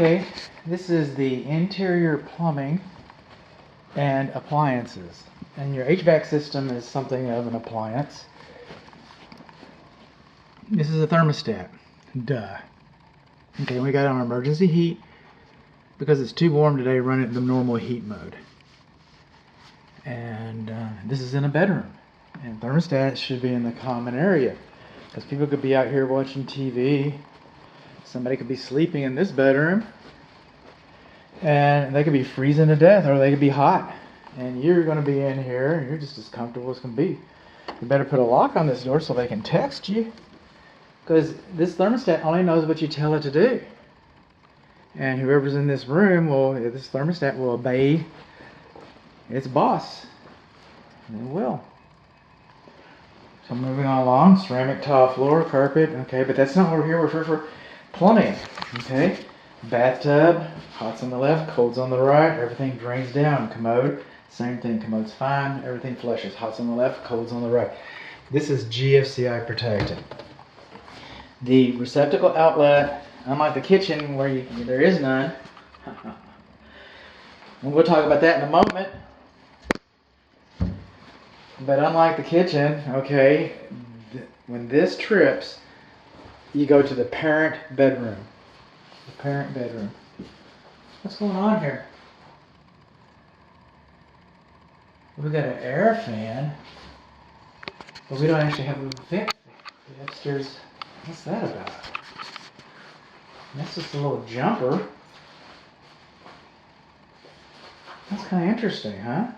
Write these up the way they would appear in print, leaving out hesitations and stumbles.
Okay, this is the interior plumbing and appliances. And your HVAC system is something of an appliance. This is a thermostat. Duh. Okay, we got it on emergency heat. Because it's too warm today, run it in the normal heat mode. And this is in a bedroom. And thermostats should be in the common area. Because people could be out here watching TV. Somebody could be sleeping in this bedroom. And they could be freezing to death, or they could be hot. And you're going to be in here, and you're just as comfortable as can be. You better put a lock on this door so they can text you. Because this thermostat only knows what you tell it to do. And whoever's in this room, this thermostat will obey its boss. And it will. So moving on along, ceramic tile floor, carpet, okay, but that's not what we're here. We're here for plumbing, okay? Bathtub, hot's on the left, cold's on the right, everything drains down. Commode, same thing, commode's fine, everything flushes. Hot's on the left, cold's on the right. This is GFCI protected. The receptacle outlet, unlike the kitchen where there is none, and we'll talk about that in a moment, but unlike the kitchen, okay, when this trips, you go to the parent bedroom. The parent bedroom. What's going on here? We got an air fan, but we don't actually have a vent. The upstairs, what's that about? That's just a little jumper. That's kind of interesting, huh?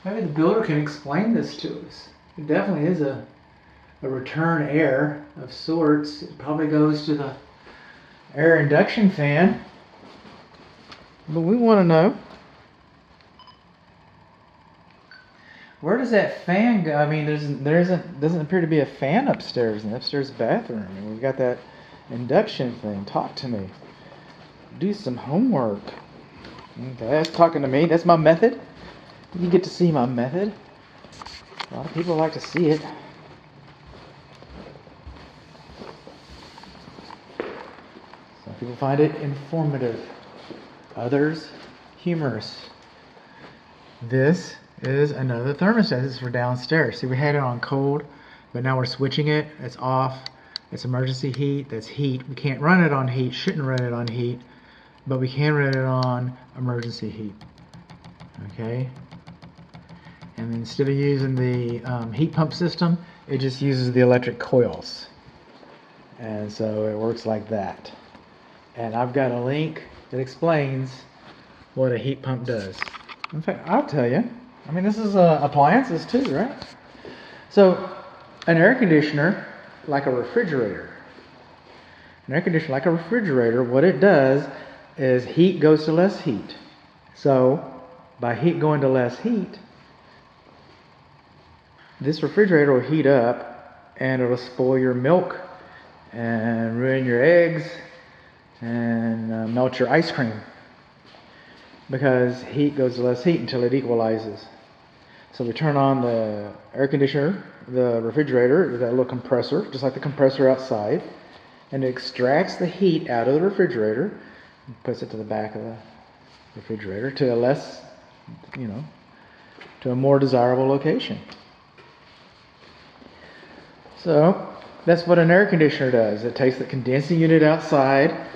Maybe the builder can explain this to us. It definitely is a return air of sorts. It probably goes to the air induction fan. But we want to know, where does that fan go? I mean, doesn't appear to be a fan upstairs in the upstairs bathroom. And we've got that induction thing. Talk to me. Do some homework. Okay, that's talking to me. That's my method. You get to see my method. A lot of people like to see it. Some people find it informative. Others, humorous. This is another thermostat. This is for downstairs. See, we had it on cold, but now we're switching it. It's off. It's emergency heat. That's heat. We can't run it on heat. Shouldn't run it on heat. But we can run it on emergency heat. Okay? And then instead of using the heat pump system, it just uses the electric coils. And so it works like that. And I've got a link that explains what a heat pump does. In fact, I'll tell you. I mean, this is appliances too, right? So an air conditioner, like a refrigerator. An air conditioner, like a refrigerator, what it does is heat goes to less heat. So by heat going to less heat, this refrigerator will heat up and it'll spoil your milk and ruin your eggs and melt your ice cream, because heat goes to less heat until it equalizes. So we turn on the air conditioner, the refrigerator, that little compressor, just like the compressor outside, and it extracts the heat out of the refrigerator and puts it to the back of the refrigerator to a less, to a more desirable location. So that's what an air conditioner does. It takes the condensing unit outside.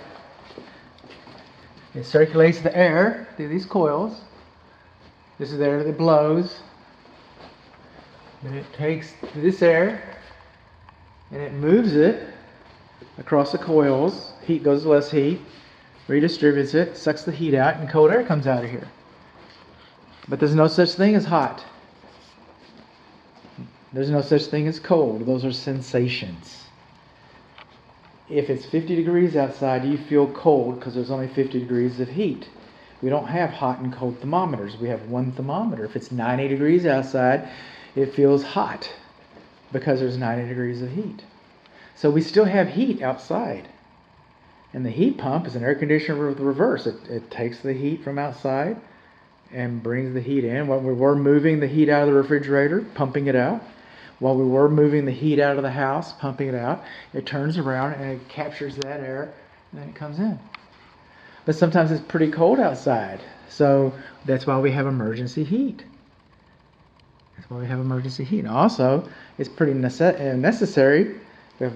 It circulates the air through these coils. This is the air that blows. Then it takes this air and it moves it across the coils. Heat goes to less heat, redistributes it, sucks the heat out, and cold air comes out of here. But there's no such thing as hot. There's no such thing as cold. Those are sensations. If it's 50 degrees outside, you feel cold because there's only 50 degrees of heat. We don't have hot and cold thermometers. We have one thermometer. If it's 90 degrees outside, it feels hot because there's 90 degrees of heat. So we still have heat outside. And the heat pump is an air conditioner with the reverse. It takes the heat from outside and brings the heat in. When we were moving the heat out of the refrigerator, pumping it out, while we were moving the heat out of the house, pumping it out, it turns around and it captures that air and then it comes in. But sometimes it's pretty cold outside. So that's why we have emergency heat. That's why we have emergency heat. And also, it's pretty necessary. We have,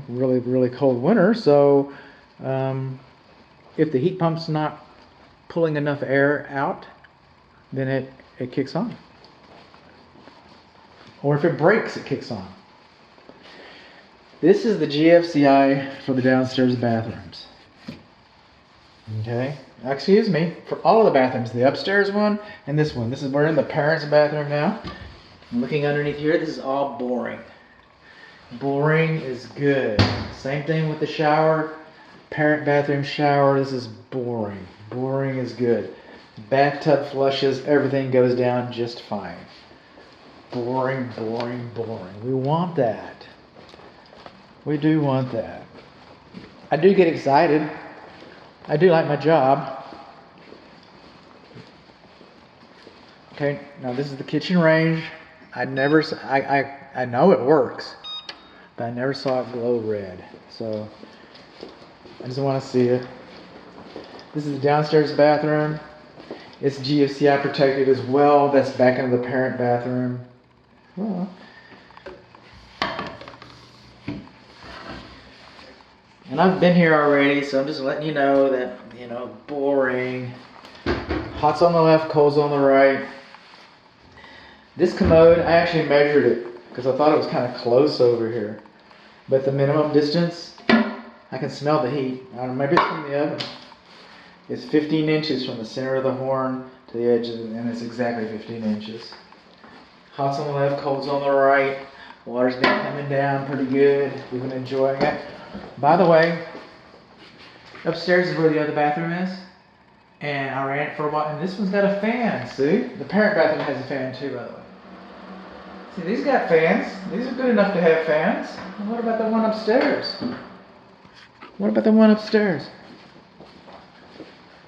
really, really cold winter. So if the heat pump's not pulling enough air out, then it kicks on. Or if it breaks, it kicks on. This is the GFCI for the downstairs bathrooms. Okay, excuse me, for all of the bathrooms, the upstairs one and this one. We're in the parents' bathroom now. I'm looking underneath here, this is all boring. Boring is good. Same thing with the shower, parent bathroom shower, this is boring. Boring is good. Bathtub flushes, everything goes down just fine. Boring, boring, boring. We want that. We do want that. I do get excited. I do like my job. Okay, now this is the kitchen range. I know it works, but I never saw it glow red. So I just want to see it. This is the downstairs bathroom. It's GFCI protected as well. That's back into the parent bathroom. Well, and I've been here already, so I'm just letting you know that, boring. Hot's on the left, cold's on the right. This commode, I actually measured it because I thought it was kind of close over here. But the minimum distance, I can smell the heat. I don't know, maybe it's from the oven. It's 15 inches from the center of the horn to the edge, and it's exactly 15 inches. Hot's on the left, cold's on the right. Water's been coming down pretty good. We've been enjoying it. By the way, upstairs is where the other bathroom is. And I ran it for a while, and this one's got a fan, see? The parent bathroom has a fan too, by the way. See, these got fans. These are good enough to have fans. And what about the one upstairs? What about the one upstairs?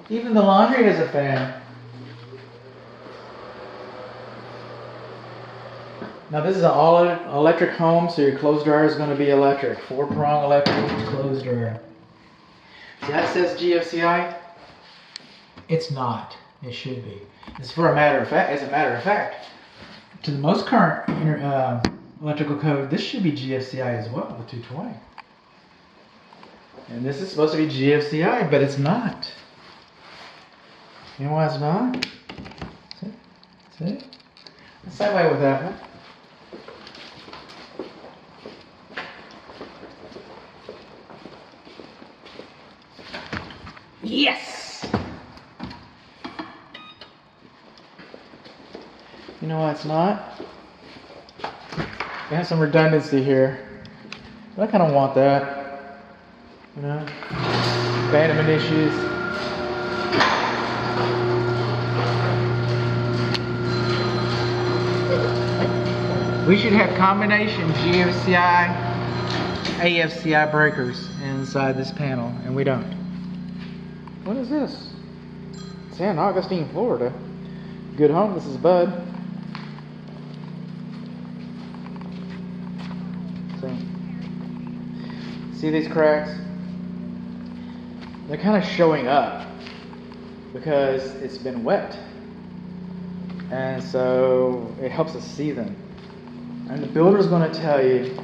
Even the laundry has a fan. Now this is an all-electric home, so your clothes dryer is going to be electric. 4-prong electric clothes dryer. See how it says GFCI? It's not. It should be. It's for a matter of fact. As a matter of fact, to the most current electrical code, this should be GFCI as well, the 220. And this is supposed to be GFCI, but it's not. You know why it's not? See? It's that way with that one. Yes! You know why it's not? We have some redundancy here. But I kind of want that. Abandonment issues. We should have combination GFCI, AFCI breakers inside this panel, and we don't. What is this? San Augustine, Florida. Good home, this is Bud. See these cracks? They're kind of showing up because it's been wet. And so it helps us see them. And the builder's going to tell you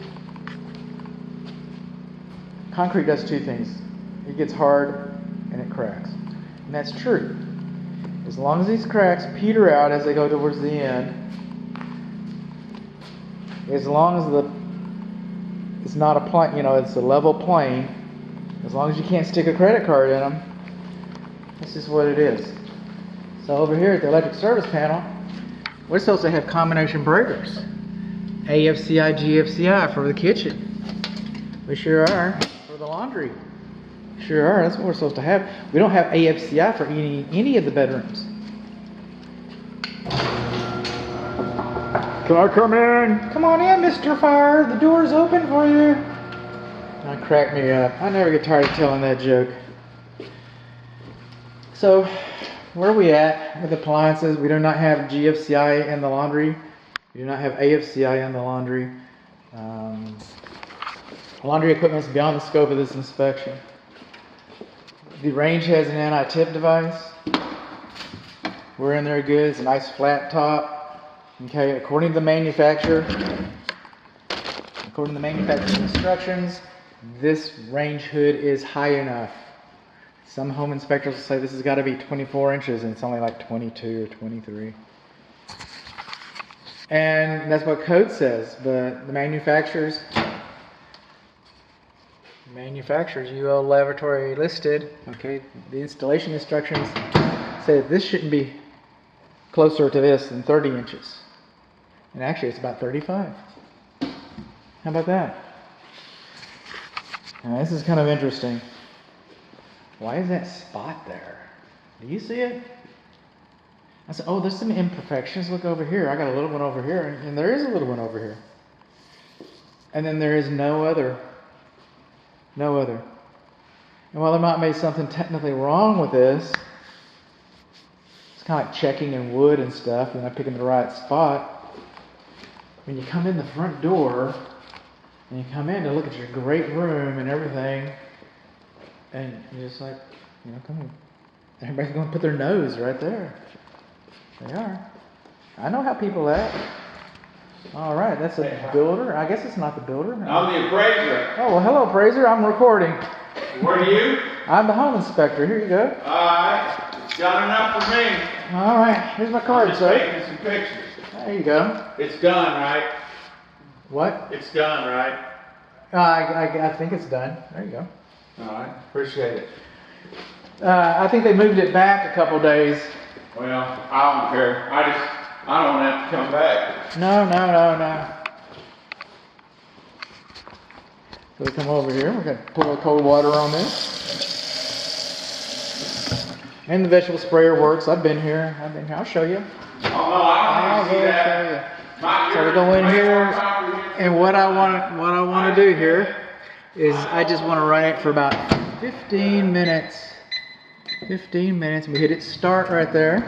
concrete does two things. It gets hard and it cracks. And that's true. As long as these cracks peter out as they go towards the end, as long as it's not a plane, it's a level plane, as long as you can't stick a credit card in them, this is what it is. So over here at the electric service panel, we're supposed to have combination breakers. AFCI, GFCI for the kitchen. We sure are. For the laundry. Sure are. That's what we're supposed to have. We don't have AFCI for any of the bedrooms. Can I come in? Come on in, Mr. Fire. The door's open for you. That cracked me up. I never get tired of telling that joke. So, where are we at with appliances? We do not have GFCI in the laundry. We do not have AFCI in the laundry. Laundry equipment is beyond the scope of this inspection. The range has an anti-tip device. We're in there good. It's a nice flat top. Okay, according to the manufacturer's instructions, this range hood is high enough. Some home inspectors will say this has got to be 24 inches and it's only like 22 or 23. And that's what code says, but the manufacturers, UL Laboratory listed, okay, the installation instructions say that this shouldn't be closer to this than 30 inches. And actually it's about 35. How about that? Now this is kind of interesting. Why is that spot there? Do you see it? I said, oh, there's some imperfections. Look over here. I got a little one over here, and there is a little one over here. And then there is no other. No other. And while there might be something technically wrong with this, it's kind of like checking in wood and stuff, and not picking the right spot. When you come in the front door, and you come in to look at your great room and everything, and you're just like, you know, come on. Everybody's going to put their nose right there. They are. I know how people act. All right, that's a builder. I guess it's not the builder. I'm the appraiser. Oh, well, hello, appraiser. I'm recording. What are you? I'm the home inspector. Here you go. All right. Got enough for me. All right. Here's my card, I'm just sir. taking some pictures. There you go. It's done, right? What? It's done, right? I think it's done. There you go. All right. Appreciate it. I think they moved it back a couple days. Well, I don't care. I don't have to come back. No. So we come over here. We're going to pour the cold water on this. And the vegetable sprayer works. I've been here. I'll show you. Oh, no, I don't need to see that. So we go in here, and what I want to do here is I just want to run it for about 15 minutes. 15 minutes. We hit it start right there.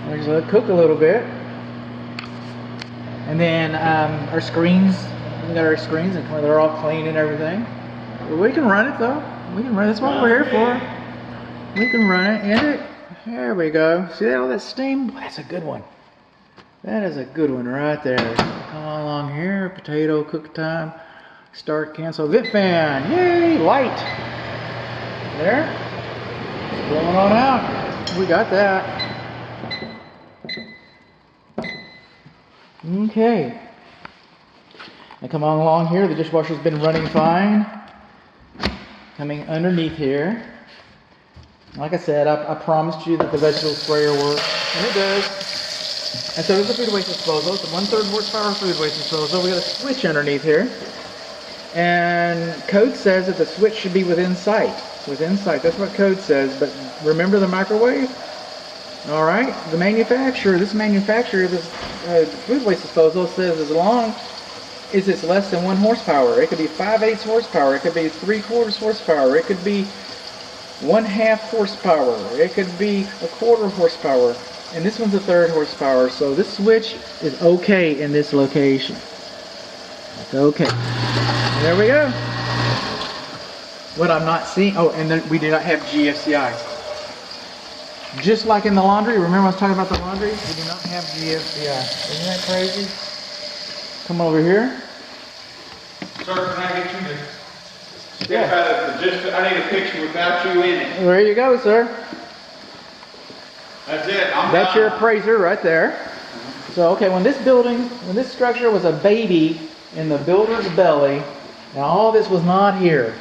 We're just let it cook a little bit, and then our screens. We got our screens, and they're all clean and everything. We can run it though. We can run it. That's what we're here for. We can run it. And it. There we go. See all that steam? That's a good one. That is a good one right there. Come along here. Potato cook time. Start, cancel, vent fan. Yay! Light. There. Blowing on out. We got that. Okay. And come on along here. The dishwasher's been running fine. Coming underneath here. Like I said, I promised you that the vegetable sprayer works, and it does. And so there's a food waste disposal. It's a 1/3 horsepower food waste disposal. We got a switch underneath here. And code says that the switch should be within sight. Within sight, that's what code says. But remember the microwave? All right, this manufacturer, this food waste disposal says as long as it's less than 1 horsepower. It could be 5/8 horsepower. It could be 3/4 horsepower. It could be 1/2 horsepower. It could be 1/4 horsepower. And this one's 1/3 horsepower. So this switch is okay in this location. It's okay. There we go. What I'm not seeing, oh, and then we do not have GFCI. Just like in the laundry, remember I was talking about the laundry? We do not have GFCI. Isn't that crazy? Come over here. Sir, can I get you to step out of the, I need a picture without you in it. There you go, sir. That's it. That's your appraiser right there. So, okay, when this structure was a baby in the builder's belly, and all this was not here,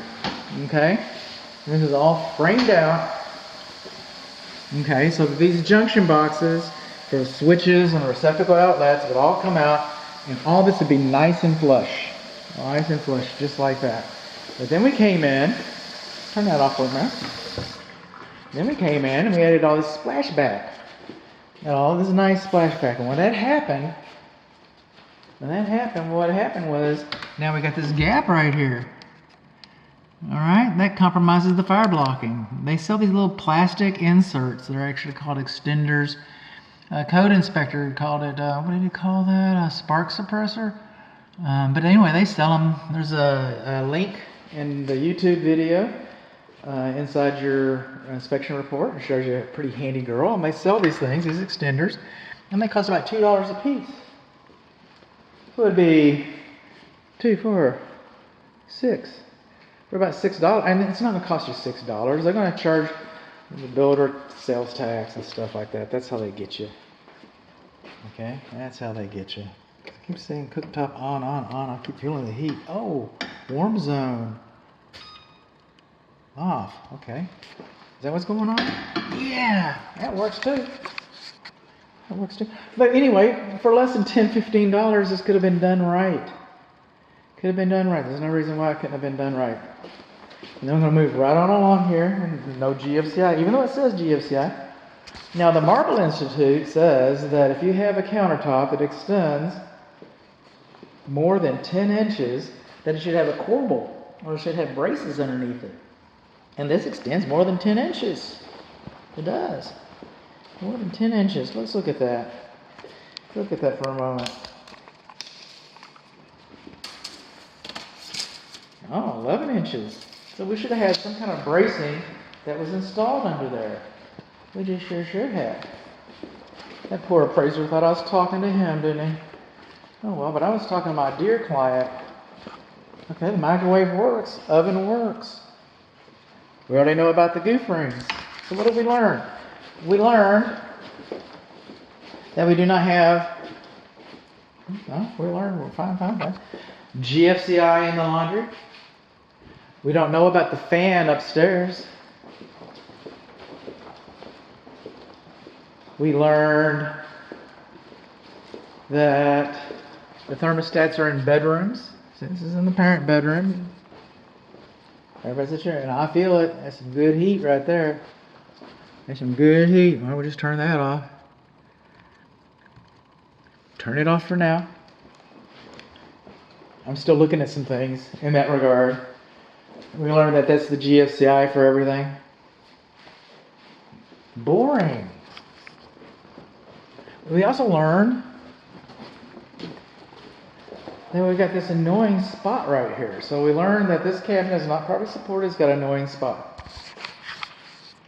okay? This is all framed out. Okay, so these junction boxes for switches and receptacle outlets would all come out, and all this would be nice and flush. Nice and flush, just like that. But then we came in, turn that off for a minute. Then we came in and we added all this splashback. And all this nice splashback. And when that happened, what happened was, now we got this gap right here. Alright, that compromises the fire blocking. They sell these little plastic inserts that are actually called extenders. Code inspector called it, what did he call that? A spark suppressor? But anyway, they sell them. There's a link in the YouTube video inside your inspection report. It shows you a pretty handy girl. And they sell these things, these extenders, and they cost about $2 a piece. It would be 2, 4, 6. For about $6. And it's not going to cost you $6. They're going to charge the builder sales tax and stuff like that. That's how they get you. Okay, that's how they get you. I keep saying cooktop on. I keep feeling the heat. Oh, warm zone. Off. Okay. Is that what's going on? Yeah, that works too. That works too. But anyway, for less than $10, $15, this could have been done right. Could have been done right. There's no reason why it couldn't have been done right. And then I'm going to move right on along here. No GFCI, even though it says GFCI. Now, the Marble Institute says that if you have a countertop that extends more than 10 inches, then it should have a corbel, or it should have braces underneath it. And this extends more than 10 inches. It does. More than 10 inches. Let's look at that. Look at that for a moment. Oh, 11 inches. So we should have had some kind of bracing that was installed under there. We just sure should have. That poor appraiser thought I was talking to him, didn't he? Oh well, but I was talking to my dear client. Okay, the microwave works. Oven works. We already know about the goof rings. So what did we learn? We learned that we do not have... No, we learned. We're fine. GFCI in the laundry. We don't know about the fan upstairs. We learned that the thermostats are in bedrooms. So this is in the parent bedroom. Everybody's sure, and I feel it. That's some good heat right there. There's some good heat. Well, we'll just turn that off. Turn it off for now. I'm still looking at some things in that regard. We learned that that's the GFCI for everything. Boring. We also learned that we got this annoying spot right here. So we learned that this cabinet is not properly supported. It's got an annoying spot.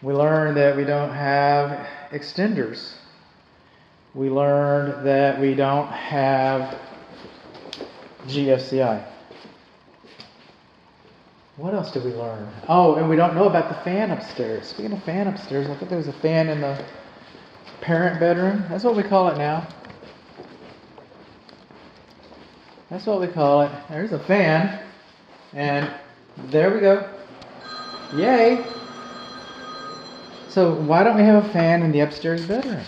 We learned that we don't have extenders. We learned that we don't have GFCI. What else did we learn? Oh, and we don't know about the fan upstairs. Speaking of fan upstairs, I thought there was a fan in the parent bedroom. That's what we call it now. That's what we call it. There's a fan. And there we go. Yay! So why don't we have a fan in the upstairs bedroom?